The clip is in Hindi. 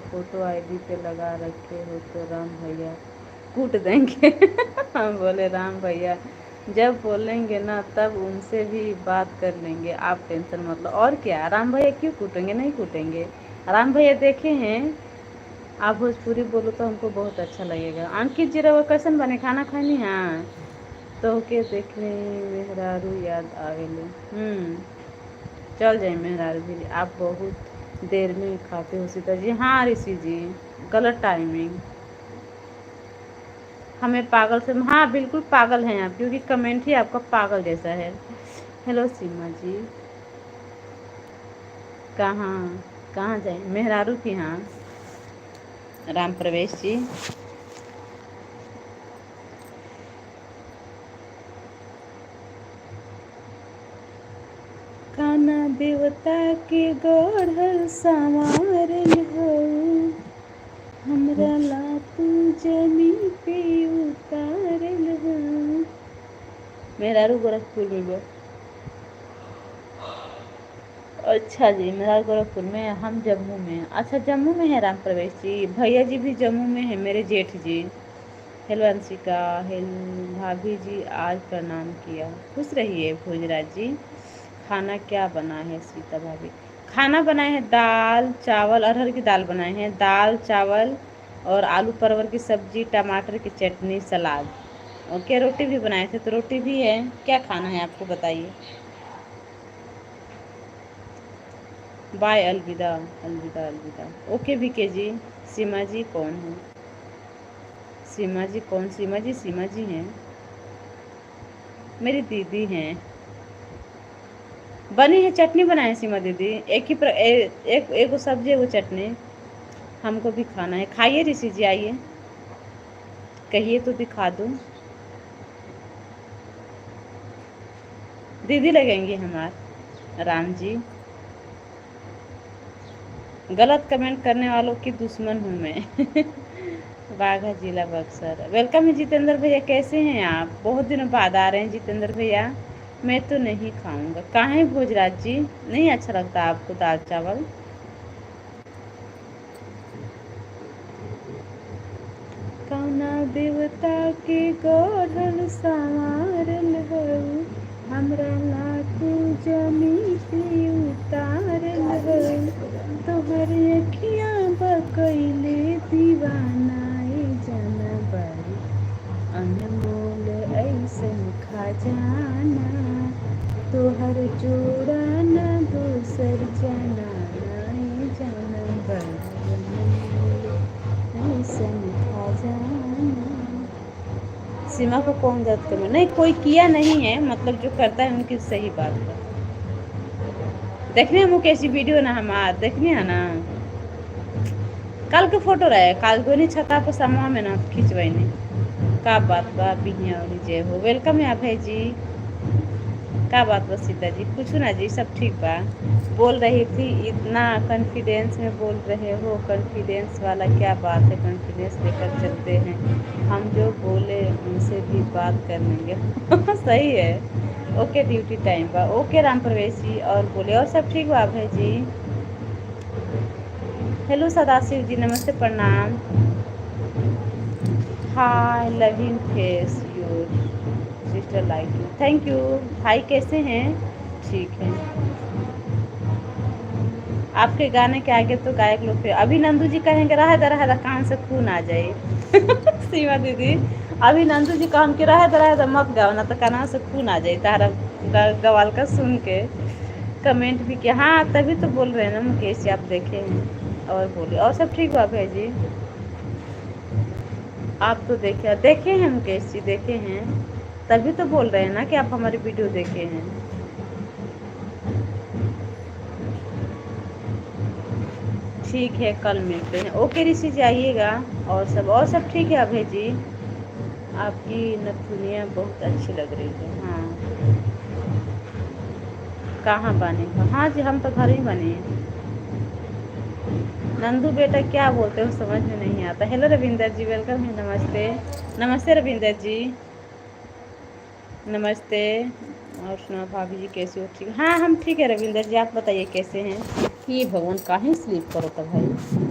फोटो आईडी पे लगा रखे हो तो राम भैया कूट देंगे। हम बोले राम भैया जब बोलेंगे ना तब उनसे भी बात कर लेंगे, आप टेंशन मत लो। और क्या, राम भैया क्यों कूटेंगे, नहीं कूटेंगे। राम भैया देखे हैं, आप भोजपुरी बोलो तो हमको बहुत अच्छा लगेगा। अंकित जी रवा कैसन बने, खाना खानी। हाँ तो के देखने मेहरारू याद आवेले। चल जाए मेहरारू भी, आप बहुत देर में खाते हो सीता जी। हाँ ऋषि जी, गलत टाइमिंग। हमें पागल से, हाँ बिल्कुल पागल हैं आप, क्योंकि कमेंट ही आपका पागल जैसा है। हेलो सीमा जी, कहाँ कहाँ जाए, मेहरारू की। हाँ राम प्रवेश जी, काना देवता के गढ़ल संवारल हो, हमरा ला तू जमी पे उतारल हो। मेहरारू गोरखपुर में बा। अच्छा जी, मेरा गोरखपुर में, हम जम्मू में। अच्छा जम्मू में है राम प्रवेश जी, भैया जी भी जम्मू में है, मेरे जेठ जी। हेलो अंशिका, हेलो भाभी जी, आज प्रणाम किया, खुश रहिए। भोजराज जी, खाना क्या बना है सीता भाभी। खाना बनाए हैं दाल चावल, अरहर की दाल बनाए हैं, दाल चावल और आलू परवल की सब्जी, टमाटर की चटनी, सलाद। ओके, रोटी भी बनाए थे तो रोटी भी है। क्या खाना है आपको बताइए। बाय, अलविदा अलविदा अलविदा। ओके बीके जी। सीमा जी कौन है, सीमा जी कौन, सीमा जी, सीमा जी हैं मेरी दीदी हैं। बनी है, चटनी बनाए सीमा दीदी, एक ही एक वो सब्जी है वो चटनी। हमको भी खाना है, खाइए ऋषि जी, आइए कहिए तो दिखा दूँ। दीदी लगेंगी हमार राम जी। गलत कमेंट करने वालों की दुश्मन हूँ मैं। बाघा जिला बक्सर। वेलकम है जितेंद्र भैया, कैसे हैं आप, बहुत दिनों बाद आ रहे हैं जितेंद्र भैया। मैं तो नहीं खाऊंगा, काहे भोजराज जी, नहीं अच्छा लगता आपको दाल चावल। कौना देवता के गढ़ल संवारल हो, हमरा ला तू जमी पे उतारल हो, तोहर अखियाँ बकैले दीवानाए जाना बारी, अनमोल ऐसन खजाना, तोहर जोड़ा न दोसर जाना नाए जाना बारी, अनमोल ऐसन खजाना। सीमा को कौन दर्द कमेंट, नहीं कोई किया नहीं है, मतलब जो करता है उनकी सही बात है। देखने मुकेश जी वीडियो ना हमार देखने है ना, कल के फोटो रहे, कल दोनों छता पर समूह में ना खिंचवाई। का बात बा बिहिया और जय हो, वेलकम है आप है जी। का बात बा सीता जी, पूछू ना जी, सब ठीक बा। बोल रही थी इतना कॉन्फिडेंस में बोल रहे हो, कॉन्फिडेंस वाला क्या बात है, कॉन्फिडेंस लेकर चलते हैं, हम जो बोले उनसे भी बात कर लेंगे। सही है। ओके ड्यूटी टाइम बा, ओके राम प्रवेश जी, और बोले और सब ठीक बा है जी। हेलो सदाशिव जी, नमस्ते प्रणाम। Hi loving face your sister like you, thank you. भाई कैसे हैं, ठीक है। आपके गाने के आगे तो गायक लोग थे, अभी नंदू जी कहेंगे रहा दरा कान से खून आ जाए। सीमा दीदी, अभी नंदू जी काम के रहा मत गाओ ना तो कान से खून आ जाए तारा गवाल का सुन के। कमेंट भी किया, हाँ तभी तो बोल रहे हैं ना मुकेश जी, आप देखे हैं। और बोले और सब ठीक बात है जी। आप तो देखे हैं मुकेश जी, देखे हैं, तभी तो बोल रहे हैं ना कि आप हमारी वीडियो देखे हैं। ठीक है, कल मिलते हैं। ओके ऋषि जी आइएगा। और सब ठीक है अभय जी। आपकी नथुनियाँ बहुत अच्छी लग रही है। हाँ कहाँ बने हो, हाँ जी हम तो घर ही बने हैं। नंदू बेटा क्या बोलते हो समझ में नहीं आता। हेलो रविंदर जी, वेलकम है, नमस्ते। नमस्ते रविंदर जी, नमस्ते। और सुना भाभी जी कैसे हो, ठीक। हाँ हम ठीक है रविंदर जी, आप बताइए कैसे हैं। ये भगवान काहे स्लीप करो तो भाई।